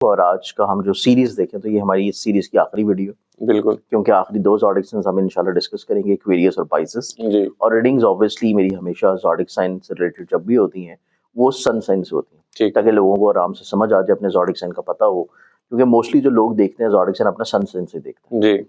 और आज का हम जो सीरीज देखें तो ये हमारी इस सीरीज की आखिरी वीडियो, बिल्कुल, क्योंकि आखिरी दो ज़ोडिक साइंस हम इंशाल्लाह डिस्कस करेंगे, एक्वेरियस और पाइसेस। जी, और रीडिंग्स ऑब्वियसली मेरी हमेशा ज़ोडिक साइन से रिलेटेड जब भी होती हैं वो सन साइन से होती हैं, ठीक, ताकि लोगों को आराम से समझ आ जाए, अपने ज़ोडिक साइन का पता हो, क्योंकि मोस्टली जो लोग देखते हैं ज़ोडिक साइन अपना सन साइन से देखते हैं। जी,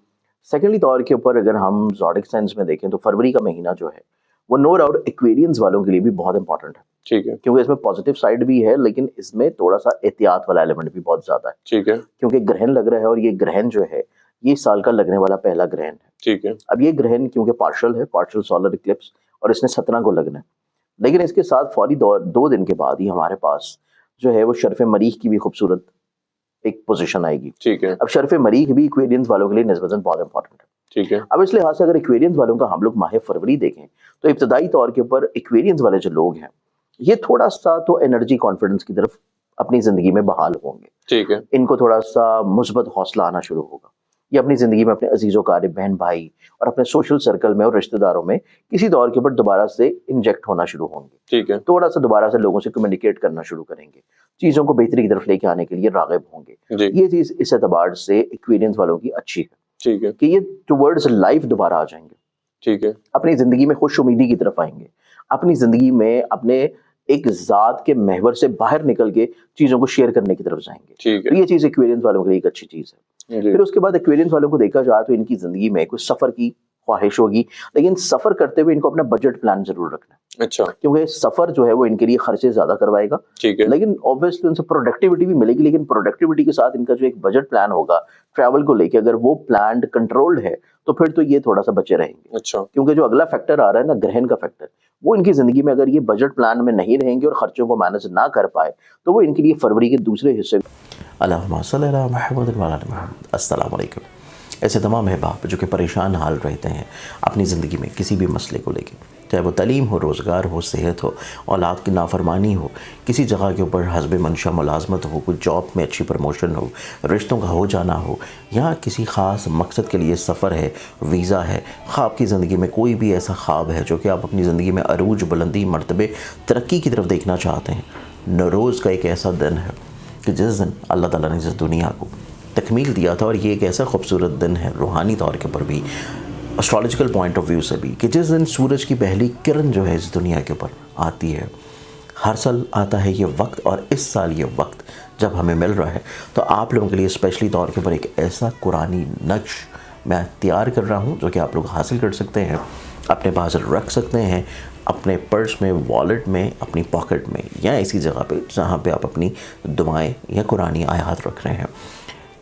सेकेंडली तौर के ऊपर अगर हम ज़ोडिक साइंस में देखें तो फरवरी का महीना जो है वो नो डाउट एक्वेरियंस वालों के लिए भी बहुत इंपॉर्टेंट है, ठीक है, क्योंकि इसमें पॉजिटिव साइड भी है लेकिन इसमें थोड़ा सा एहतियात वाला एलिमेंट भी बहुत ज्यादा है, ठीक है, क्योंकि ग्रहण लग रहा है और ये ग्रहण जो है ये इस साल का लगने वाला पहला ग्रहण है। ठीक है, अब ये ग्रहण क्योंकि पार्शियल है, पार्शियल सोलर इक्लिप्स, और इसने 17 को लगना है, लेकिन इसके साथ फौरी 2 दिन के बाद ही हमारे पास जो है वो शर्फ मरीख की भी खूबसूरत एक पोजीशन आएगी। ठीक है, अब शर्फ मरीख भी इक्वेरियंस वालों के लिए निस्बतन बहुत इंपॉर्टेंट है। ठीक है, अब इस लिहाज से अगर इक्वेरियंस वालों का हम लोग माह फरवरी देखें तो इब्तदाई तौर के ऊपर इक्वेरियंस वाले जो लोग हैं ये थोड़ा सा तो एनर्जी कॉन्फिडेंस की तरफ अपनी जिंदगी में बहाल होंगे, ठीक है, इनको थोड़ा सा मुस्बत हौसला आना शुरू होगा। ये अपनी जिंदगी में अपने अजीजों कार बहन भाई और अपने सोशल सर्कल में और रिश्तेदारों में किसी दौर के ऊपर दोबारा से इंजेक्ट होना शुरू होंगे, ठीक है, थोड़ा सा दोबारा से लोगों से कम्युनिकेट करना शुरू करेंगे, चीज़ों को बेहतरी की तरफ लेके आने के लिए राग़िब होंगे। जी, ये चीज़ इस एतबार से इक्वेरियंस वालों की अच्छी है ठीक है, कि ये टुवर्ड्स लाइफ दोबारा आ जाएंगे, ठीक है, अपनी जिंदगी में खुश उम्मीदी की तरफ आएंगे, अपनी जिंदगी में अपने एक जात के महवर से बाहर निकल के चीजों को शेयर करने की तरफ जाएंगे। ठीक तो है, ये चीज एक्वेरियंस वालों के लिए एक अच्छी चीज है। जी, फिर उसके बाद एक्वेरियंस वालों को देखा जाए तो इनकी जिंदगी में कुछ सफर की ख्वाहिश होगी, लेकिन सफर करते हुए इनको अपना बजट प्लान जरूर रखना है, अच्छा, क्योंकि सफर जो है वो इनके लिए खर्चे ज्यादा करवाएगा, ठीक है, लेकिन ऑब्वियसली उनसे प्रोडक्टिविटी भी मिलेगी, लेकिन प्रोडक्टिविटी के साथ इनका जो एक बजट प्लान होगा ट्रैवल को लेके, अगर वो प्लान कंट्रोल्ड है तो फिर तो ये थोड़ा सा बचे रहेंगे, अच्छा, क्योंकि जो अगला फैक्टर आ रहा है ना, ग्रहण का फैक्टर, वो इनकी जिंदगी में अगर ये बजट प्लान में नहीं रहेंगे और खर्चों को मैनेज ना कर पाए तो वो इनके लिए फरवरी के दूसरे हिस्से। अल्लाहुम्मा सल्ली अला मुहम्मद व अला आलि मुहम्मद। अस्सलाम वालेकुम। ऐसे तमाम अहबाब जो कि परेशान हाल रहते हैं अपनी ज़िंदगी में किसी भी मसले को लेकर, चाहे वो तलीम हो, रोज़गार हो, सेहत हो, औलाद की नाफरमानी हो, किसी जगह के ऊपर हस्ब मंशा मुलाजमत हो, कुछ जॉब में अच्छी प्रमोशन हो, रिश्तों का हो जाना हो, या किसी ख़ास मकसद के लिए सफ़र है, वीज़ा है, ख्वाब की ज़िंदगी में कोई भी ऐसा ख्वाब है जो कि आप अपनी ज़िंदगी में अरूज, बुलंदी, मर्तबे, तरक्की की तरफ देखना चाहते हैं। नौरोज़ का एक ऐसा दिन है कि जिस दिन अल्लाह ताला ने इस दुनिया को तकमील दिया था, और ये एक ऐसा खूबसूरत दिन है रूहानी तौर के ऊपर भी, एस्ट्रोलॉजिकल पॉइंट ऑफ व्यू से भी, कि जिस दिन सूरज की पहली किरण जो है इस दुनिया के ऊपर आती है। हर साल आता है ये वक्त, और इस साल ये वक्त जब हमें मिल रहा है तो आप लोगों के लिए स्पेशली तौर के ऊपर एक ऐसा कुरानी नक्श मैं तैयार कर रहा हूँ जो कि आप लोग हासिल कर सकते हैं, अपने पास रख सकते हैं, अपने पर्स में, वॉलेट में, अपनी पॉकेट में, या ऐसी जगह पे जहाँ पे आप अपनी दुआएं या कुरानी आयात रख रहे हैं।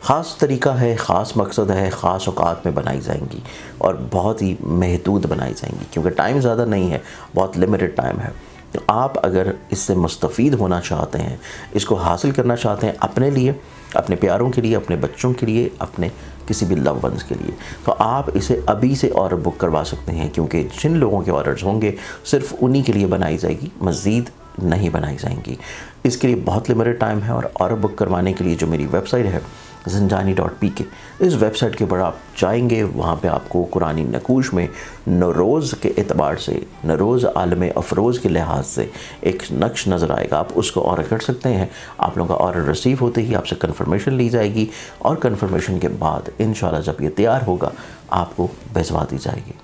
ख़ास तरीका है, ख़ास मकसद है, ख़ास औकात में बनाई जाएंगी और बहुत ही महदूद बनाई जाएंगी, क्योंकि टाइम ज़्यादा नहीं है, बहुत लिमिटेड टाइम है। तो आप अगर इससे मुस्तफ़ीद होना चाहते हैं, इसको हासिल करना चाहते हैं अपने लिए, अपने प्यारों के लिए, अपने बच्चों के लिए, अपने किसी भी लव वंस के लिए, तो आप इसे अभी से ऑर्डर बुक करवा सकते हैं, क्योंकि जिन लोगों के ऑर्डर्स होंगे सिर्फ उन्हीं के लिए बनाई जाएगी, मज़ीद नहीं बनाई जाएंगी। इसके लिए बहुत लिमिटेड टाइम है, और ऑर्डर बुक करवाने के लिए जो मेरी वेबसाइट है zinjani.pk, इस वेबसाइट के ऊपर आप जाएंगे, वहाँ पे आपको कुरानी नकूश में नौरोज़ के एतबार से, नौरोज़ आलम अफरोज़ के लिहाज से एक नक्श नज़र आएगा, आप उसको ऑर्डर कर सकते हैं। आप लोगों का ऑर्डर रिसीव होते ही आपसे कन्फर्मेशन ली जाएगी, और कन्फर्मेशन के बाद इंशाल्लाह जब ये तैयार होगा आपको भिजवा दी जाएगी।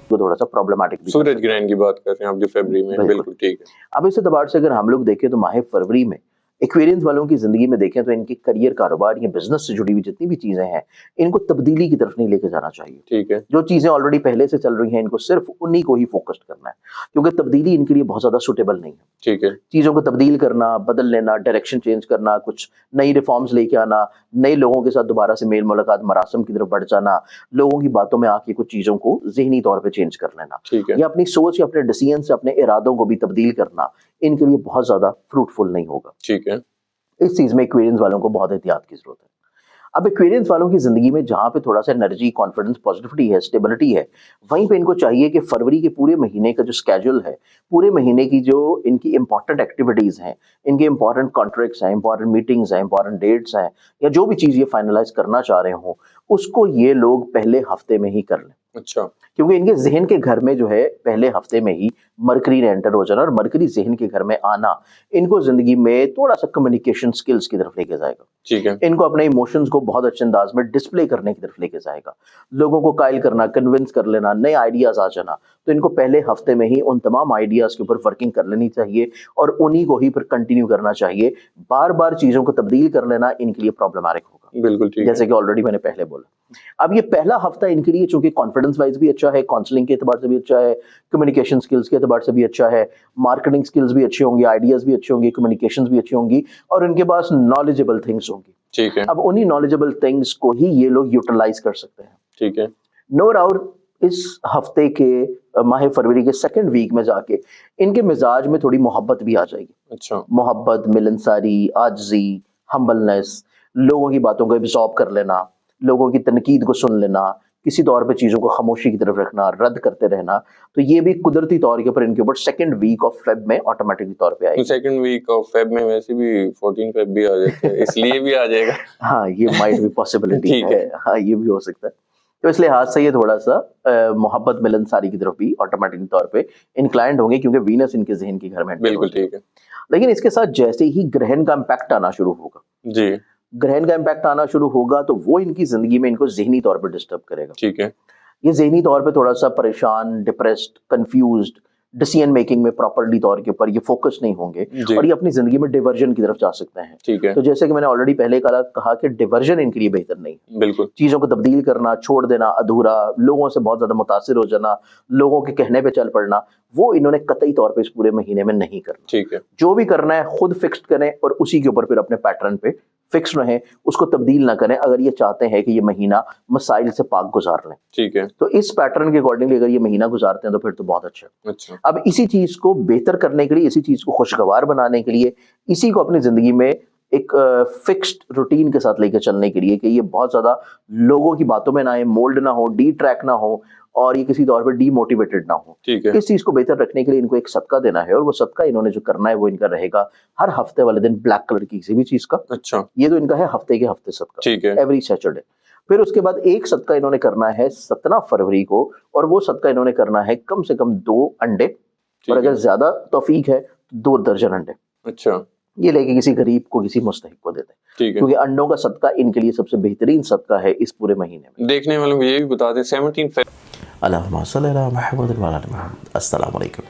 तो थोड़ा सा प्रॉब्लमेटिक भी, सूरज ग्रहण की बात कर रहे हैं आप जो फरवरी में, बिल्कुल ठीक है, अब इस एतबार से अगर हम लोग देखें तो माह फरवरी में एक्वेरियंस वालों की जिंदगी में देखें तो इनके करियर, कारोबार या बिजनेस से जुड़ी हुई जितनी भी चीजें हैं इनको तब्दीली की तरफ नहीं लेके जाना चाहिए। ठीक है, जो चीजें ऑलरेडी पहले से चल रही हैं इनको सिर्फ उन्हीं को ही फोकस्ड करना है, क्योंकि तब्दीली इनके लिए बहुत ज्यादा सुटेबल नहीं है। ठीक है, चीज़ों को तब्दील करना, बदल लेना, डायरेक्शन चेंज करना, कुछ नई रिफॉर्म्स लेके आना, नए लोगों के साथ दोबारा से मेल मुलाकात, मरासम की तरफ बढ़ जाना, लोगों की बातों में आके कुछ चीज़ों को ज़हनी तौर पे चेंज कर लेना, ठीक है, या अपनी सोच या अपने डिसीजन से अपने इरादों को भी तब्दील करना, इनके लिए बहुत ज़्यादा फ्रूटफुल नहीं होगा। ठीक है, इस चीज़ में एक्वेरियंस वालों को बहुत एहतियात की ज़रूरत है। अब एक्वेरियंस वालों की ज़िंदगी में जहाँ पे थोड़ा सा एनर्जी, कॉन्फिडेंस, पॉजिटिविटी है, स्टेबिलिटी है, वहीं पे इनको चाहिए कि फरवरी के पूरे महीने का जो स्केड्यूल है, पूरे महीने की जो इनकी इंपॉर्टेंट एक्टिविटीज़ हैं, इनके इंपॉर्टेंट कॉन्ट्रैक्ट्स हैं, इंपॉर्टेंट मीटिंग्स हैं, इंपॉर्टेंट डेट्स हैं, या जो भी चीज़ ये फाइनलाइज करना चाह रहे हों, उसको ये लोग पहले हफ्ते में ही कर लें। अच्छा, क्योंकि इनके जहन के घर में जो है पहले हफ्ते में ही मरकरी ने एंटर हो जाना, और मरकरी जहन के घर में आना इनको जिंदगी में थोड़ा सा कम्युनिकेशन स्किल्स की तरफ लेके जाएगा। ठीक है, इनको अपने इमोशंस को बहुत अच्छे अंदाज में डिस्प्ले करने की तरफ लेके जाएगा, लोगों को कायल करना, कन्विंस कर लेना, नए आइडियाज आ जाना। तो इनको पहले हफ्ते में ही उन तमाम आइडियाज के ऊपर वर्किंग कर लेनी चाहिए और उन्हीं को ही फिर कंटिन्यू करना चाहिए। बार बार चीजों को तब्दील कर लेना इनके लिए प्रॉब्लमैटिक होगा, बिल्कुल ठीक है, जैसे कि ऑलरेडी मैंने पहले बोला। अब ये पहला हफ्ता इनके लिए चूंकि कॉन्फिडेंस वाइज भी अच्छा है, काउंसलिंग के एतबार से भी अच्छा है, कम्युनिकेशन स्किल्स के एतबार से भी अच्छा है, मार्केटिंग स्किल्स भी अच्छी होंगी, आइडियाज भी अच्छी होंगी, कम्युनिकेशन भी अच्छी होंगी, और इनके पास नॉलेजेबल थिंग्स होंगी। ठीक है, अब उन्हीं नॉलेजेबल थिंग्स को ही ये लोग यूटिलाइज कर सकते हैं। ठीक है, नो डाउट इस हफ्ते के माह फरवरी के सेकंड वीक में जाके इनके मिजाज में थोड़ी मोहब्बत भी आ जाएगी। अच्छा, मोहब्बत, मिलनसारी, आजिज़ी, हम्बलनेस, लोगों की बातों को एब्जॉर्ब कर लेना, लोगों की तनकीद को सुन लेना, किसी तौर पे चीज़ों को खामोशी की तरफ रखना, रद्द करते रहना, तो ये भी कुदरती तौर के ऊपर इनके ऊपर सेकंड वीक ऑफ फेब में ऑटोमेटिकली तौर पे आएगी। सेकंड वीक ऑफ फेब में वैसे भी 14 फेब भी आ जाता है, इसलिए भी आ जाएगा। हाँ, ये माइट भी पॉसिबिलिटी ठीक है, है, हाँ ये भी हो सकता है। तो इस लिहाज से ये थोड़ा सा मोहब्बत, मिलनसारी की तरफ भी ऑटोमेटिकली तौर पे इंक्लाइंड होंगे, क्योंकि वीनस इनके जहन के घर में enter बिल्कुल हो जाएगी। ठीक है, लेकिन इसके साथ जैसे ही ग्रहण का इम्पैक्ट आना शुरू होगा, जी, ग्रहण का इम्पैक्ट आना शुरू होगा तो वो इनकी जिंदगी में इनको जहनी तौर पर डिस्टर्ब करेगा। ठीक है, ये जहनी तौर पे थोड़ा सा परेशान, डिप्रेस्ड, कंफ्यूज्ड, डिसीजन मेकिंग में प्रॉपर्ली तौर के ऊपर ये फोकस नहीं होंगे जी, और ये अपनी जिंदगी में डिवर्जन की तरफ जा सकते हैं। ठीक है, तो जैसे कि मैंने ऑलरेडी पहले कहा कि डिवर्जन इनके लिए बेहतर नहीं है। बिल्कुल, चीज़ों को तब्दील करना, छोड़ देना अधूरा, लोगों से बहुत ज़्यादा मुतासिर हो जाना, लोगों के कहने पे चल पड़ना, वो इन्होंने कतई तौर पे इस पूरे महीने में नहीं करना। ठीक है, जो भी करना है खुद फिक्स्ड करें और उसी के ऊपर फिर अपने पैटर्न पे फिक्स रहें, उसको तब्दील ना करें अगर ये चाहते हैं कि ये महीना मसाइल से पाक गुजार लें। ठीक है, तो इस पैटर्न के अकॉर्डिंगली अगर ये महीना गुजारते हैं तो फिर तो बहुत अच्छा है। अच्छा, अब इसी चीज़ को बेहतर करने के लिए, इसी चीज़ को खुशगवार बनाने के लिए, इसी को अपनी ज़िंदगी में एक फिक्स्ड रूटीन के साथ लेकर चलने के लिए कि ये बहुत ज़्यादा लोगों की बातों में ना आए, मोल्ड ना हो, डी ट्रैक ना हो और ये किसी तौर पर डीमोटिवेटेड ना हो। ठीक है, इस चीज़ को बेहतर रखने के लिए इनको एक सदका देना है और वो सदका इन्होंने जो करना है वो इनका रहेगा हर हफ्ते वाले दिन ब्लैक कलर की किसी भी चीज़ का। अच्छा, ये तो इनका है हफ्ते के हफ्ते सदका, ठीक है, एवरी सैटरडे। फिर उसके बाद एक सदका इन्होंने करना है 17 फरवरी को, और वो सदका इन्होंने करना है कम से कम 2 अंडे, और ठीक अगर है, ज्यादा तौफीक है तो 2 दर्जन अंडे अच्छा, ये लेके किसी गरीब को, किसी मुस्तहिक को देते हैं, ठीक है। क्योंकि अंडों का सदका इनके लिए सबसे बेहतरीन सदका है इस पूरे महीने में। देखने वालों को ये भी बता दें 17 फेब अल्लाहुम्मा सल्ली अला मुहम्मद व अला आलि मुहम्मद। अस्सलाम वालेकुम।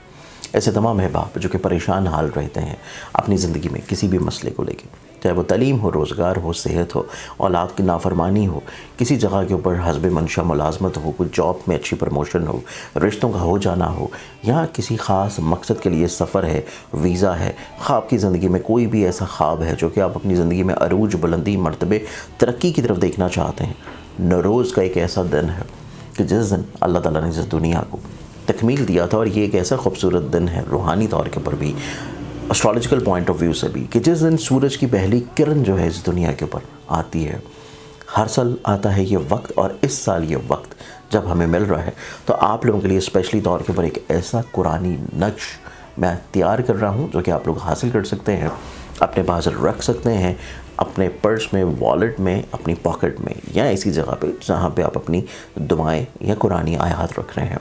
ऐसे तमाम अहबाब जो कि परेशान हाल रहते हैं अपनी ज़िंदगी में किसी भी मसले को लेके, चाहे वो तालीम हो, रोज़गार हो, सेहत हो, औलाद की नाफरमानी हो, किसी जगह के ऊपर हस्ब मंशा मुलाजमत हो, कोई जॉब में अच्छी प्रमोशन हो, रिश्तों का हो जाना हो, या किसी ख़ास मकसद के लिए सफ़र है, वीज़ा है, ख़्वाब की ज़िंदगी में कोई भी ऐसा ख्वाब है जो कि आप अपनी ज़िंदगी में अरूज, बुलंदी, मर्तबे, तरक्की की तरफ देखना चाहते हैं। नौरोज़ का एक ऐसा दिन है कि जिस दिन अल्लाह ताला ने इस दुनिया को तकमील दिया था, और ये एक ऐसा खूबसूरत दिन है रूहानी तौर के ऊपर भी, एस्ट्रोलॉजिकल पॉइंट ऑफ व्यू से भी, कि जिस दिन सूरज की पहली किरण जो है इस दुनिया के ऊपर आती है। हर साल आता है ये वक्त, और इस साल ये वक्त जब हमें मिल रहा है तो आप लोगों के लिए स्पेशली तौर के ऊपर एक ऐसा कुरानी नक्श मैं तैयार कर रहा हूँ जो कि आप लोग हासिल कर सकते हैं, अपने पास रख सकते हैं, अपने पर्स में, वॉलेट में, अपनी पॉकेट में, या ऐसी जगह पे जहाँ पे आप अपनी दुआएं या कुरानी आयात रख रहे हैं।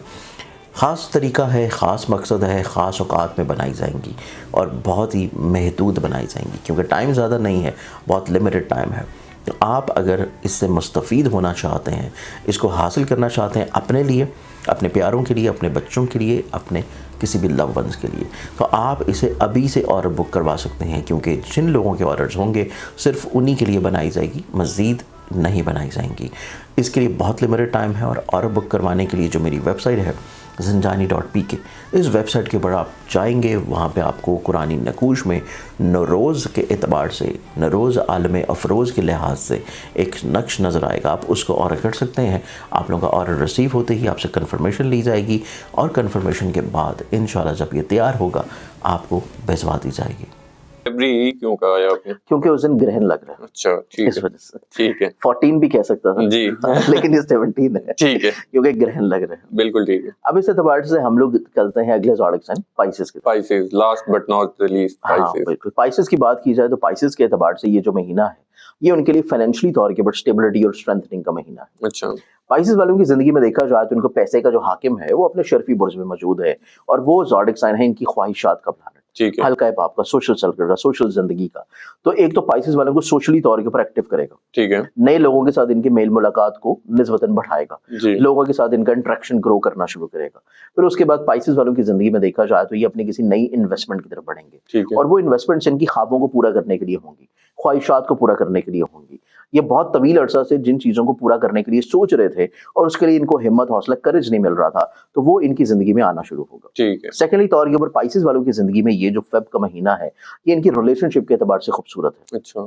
ख़ास तरीका है, ख़ास मकसद है, ख़ास औकात में बनाई जाएंगी और बहुत ही महदूद बनाई जाएंगी, क्योंकि टाइम ज़्यादा नहीं है, बहुत लिमिटेड टाइम है। तो आप अगर इससे मुस्तफ़ीद होना चाहते हैं, इसको हासिल करना चाहते हैं अपने लिए, अपने प्यारों के लिए, अपने बच्चों के लिए, अपने किसी भी लव वंस के लिए, तो आप इसे अभी से ऑर्डर बुक करवा सकते हैं, क्योंकि जिन लोगों के ऑर्डर्स होंगे सिर्फ उन्हीं के लिए बनाई जाएगी, मज़ीद नहीं बनाई जाएंगी। इसके लिए बहुत लिमिटेड टाइम है, और ऑर्डर बुक करवाने के लिए जो मेरी वेबसाइट है zinjani.pk, इस वेबसाइट के ऊपर आप जाएंगे, वहाँ पे आपको कुरानी नकूश में नौरोज़ के एतबार से, नौरोज़ आलम अफरोज़ के लिहाज से एक नक्श नज़र आएगा, आप उसको ऑर्डर कर सकते हैं। आप लोगों का ऑर्डर रिसीव होते ही आपसे कन्फर्मेशन ली जाएगी, और कन्फर्मेशन के बाद इंशाल्लाह जब ये तैयार होगा आपको भिजवा दी जाएगी। फरवरी क्यों कहा है आपने? क्योंकि उस दिन ग्रहण लग रहा है, अच्छा ठीक इस है, वजह से। ठीक है 14 भी कह सकता था जी लेकिन ये 17 है ठीक है, क्योंकि ग्रहण लग रहे हैं। बिल्कुल ठीक है। अब इस एतबार से हम लोग चलते हैं अगले ज़ोडिक साइन पाइसेस की तरफ। Spices last but not the least, हाँ स्पाइसेस। बिल्कुल, पाइसेस की बात की जाए तो पाइसेस के एतबार से ये जो महीना है ये उनके लिए फाइनेंशियली तौर के ऊपर स्टेबिलिटी और स्ट्रेंथनिंग का महीना है। अच्छा पाइसेस वालों की जिंदगी में देखा जाए तो उनको पैसे का जो हाकिम है वो अपने शर्फी बुर्ज में मौजूद है और वो ज़ोडिक साइन है इनकी ख्वाहिशात का प्लानट, ठीक है, हल्का है आपका सोशल सर्कल का, सोशल जिंदगी का। तो एक तो पाइसेस वालों को सोशली तौर के ऊपर एक्टिव करेगा, ठीक है नए लोगों के साथ इनके मेल मुलाकात को निस्बतन बढ़ाएगा, जी, लोगों के साथ इनका इंटरेक्शन ग्रो करना शुरू करेगा। फिर उसके बाद पाइसेस वालों की जिंदगी में देखा जाए तो ये अपनी किसी नई इन्वेस्टमेंट की तरफ बढ़ेंगे ठीक है, और वो इन्वेस्टमेंट्स इनकी ख्वाबों को पूरा करने के लिए होंगी, ख्वाहिशात को पूरा करने के लिए होंगी। ये बहुत तवील अरसा से जिन चीज़ों को पूरा करने के लिए सोच रहे थे और उसके लिए इनको हिम्मत हौसला करेज नहीं मिल रहा था तो वो इनकी जिंदगी में आना शुरू होगा। ठीक है, सेकेंडली तौर के ऊपर पाइसेस वालों की जिंदगी में ये जो फेब का महीना है ये इनकी रिलेशनशिप के एतबार से खूबसूरत है। अच्छा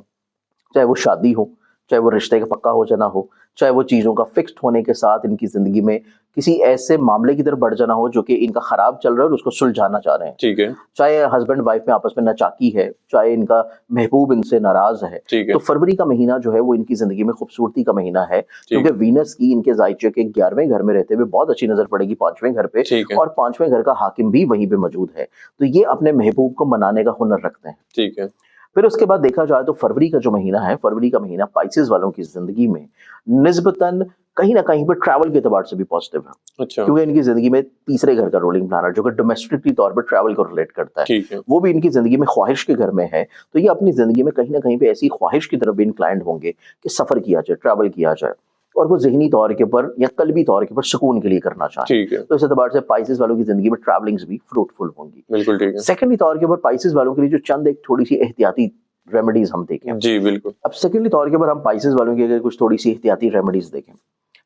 चाहे वो शादी हो, चाहे वो रिश्ते का पक्का हो जाना हो, चाहे वो चीज़ों का फिक्स्ड होने के साथ इनकी ज़िंदगी में किसी ऐसे मामले की तरफ बढ़ जाना हो जो कि इनका ख़राब चल रहा है और उसको सुलझाना चाह रहे हैं। ठीक है, चाहे हस्बैंड वाइफ में आपस में नाचाकी है, चाहे इनका महबूब इनसे नाराज़ है, ठीक है, तो फरवरी का महीना जो है वो इनकी ज़िंदगी में खूबसूरती का महीना है ठीक क्योंकि वीनस की इनके ज़ायचे के 11वें घर में रहते हुए बहुत अच्छी नज़र पड़ेगी 5वें घर पे ठीक है, और 5वें घर का हाकिम भी वहीं पे मौजूद है। तो ये अपने महबूब को मनाने का हुनर रखते हैं। ठीक है, फिर उसके बाद देखा जाए तो फरवरी का जो महीना है, फरवरी का महीना पाइसेस वालों की जिंदगी में निस्बतन कहीं ना कहीं पर ट्रैवल के एतबार से भी पॉजिटिव है अच्छा क्योंकि इनकी जिंदगी में तीसरे घर का रोलिंग प्लानट जो कि डोमेस्टिकली तौर पर ट्रैवल को रिलेट करता है ठीक है, वो भी इनकी जिंदगी में ख्वाहिश के घर में है। तो ये अपनी जिंदगी में कहीं ना कहीं पे ऐसी ख्वाहिश की तरफ भी इंक्लाइंड होंगे कि सफर किया जाए, ट्रैवल किया जाए और वो ज़हनी तौर के ऊपर या कल्बी तौर के ऊपर सुकून के लिए करना चाहें। ठीक है, तो इस एतबार से पाइसेस वालों की जिंदगी में ट्रैवलिंग्स भी फ्रूटफुल होंगी। बिल्कुल ठीक है, सेकेंडली तौर के ऊपर पाइसेस वालों के लिए जो चंद एक थोड़ी सी एहतियाती रेमेडीज हम देखें। जी बिल्कुल, अब सेकेंडली तौर के ऊपर हम पाइसेस वालों की अगर कुछ थोड़ी सी एहतियाती रेमेडीज देखें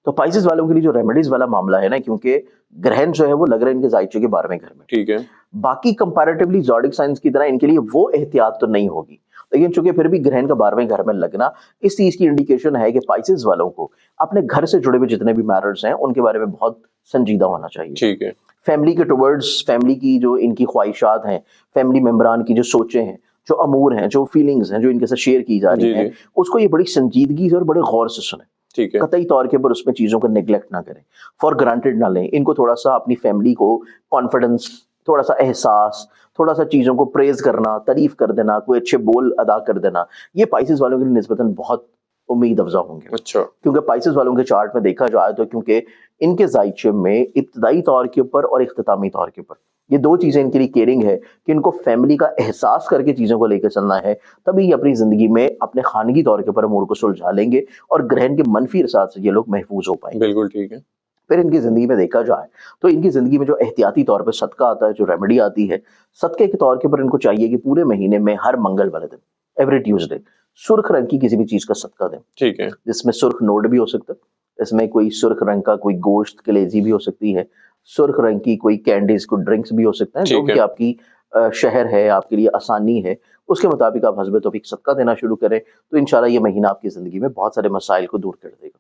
तो पाइसेस वालों के लिए जो रेमेडीज वाला मामला है ना, क्योंकि ग्रहण जो है वो लग रहा है इनके जायचे के 12वें घर में, ठीक है, बाकी कंपैरेटिवली ज़ोडिक साइंस की तरह इनके लिए वो एहतियात तो नहीं होगी, लेकिन चूंकि फिर भी ग्रहण का 12वें घर में लगना इस चीज की इंडिकेशन है कि पाइसेस वालों को अपने घर से जुड़े हुए जितने भी मैटर्स हैं उनके बारे में बहुत संजीदा होना चाहिए। ठीक है, फैमिली के टुवर्ड्स, फैमिली की जो इनकी ख्वाहिशात हैं, फैमिली मेम्बरान की जो सोचें हैं, जो अमूर हैं, जो फीलिंग्स हैं जो इनके साथ शेयर की जा रही जी, हैं, जी। उसको ये बड़ी संजीदगी से और बड़े गौर से सुने, ठीक है, कतई तौर के ऊपर उसमें चीज़ों को नेग्लेक्ट ना करें, फॉर ग्रांटेड ना लें। इनको थोड़ा सा अपनी फैमिली को कॉन्फिडेंस, थोड़ा सा एहसास, थोड़ा सा चीज़ों को प्रेज करना, तारीफ कर देना, कोई अच्छे बोल अदा कर देना, ये पाइसेस वालों के लिए निस्बतन बहुत उम्मीद अफजा होंगे। अच्छा क्योंकि पाइसेस वालों के चार्ट में देखा जाए तो क्योंकि इनके जायचे में इब्तदाई तौर के ऊपर और इख्तितामी तौर के ऊपर ये दो चीज़ें इनके लिए केयरिंग है कि इनको फैमिली का एहसास करके चीज़ों को लेकर चलना है, तभी ये अपनी ज़िंदगी में अपने खानगी तौर के ऊपर अमूर को सुलझा लेंगे और ग्रहण के मनफी अरसात से ये लोग महफूज हो पाएंगे। बिल्कुल ठीक है, फिर इनकी ज़िंदगी में देखा जाए तो इनकी ज़िंदगी में जो एहतियाती तौर पर सदका आता है, जो रेमेडी आती है, सदक़े के तौर के ऊपर इनको चाहिए कि पूरे महीने में हर मंगल वाले दिन, एवरी ट्यूसडे, सुर्ख रंग की किसी भी चीज़ का सदका दें, ठीक है, जिसमें सुर्ख नोट भी हो सकता है, इसमें कोई सुर्ख रंग का कोई गोश्त कलेजी भी हो सकती है, सुर्ख रंग की कोई कैंडीज, कोई ड्रिंक्स भी हो सकते हैं, जो ठीक है। भी आपकी शहर है, आपके लिए आसानी है, उसके मुताबिक आप हस्बे तौफीक सदका देना शुरू करें तो इंशाल्लाह ये महीना आपकी ज़िंदगी में बहुत सारे मसाइल को दूर कर देगा।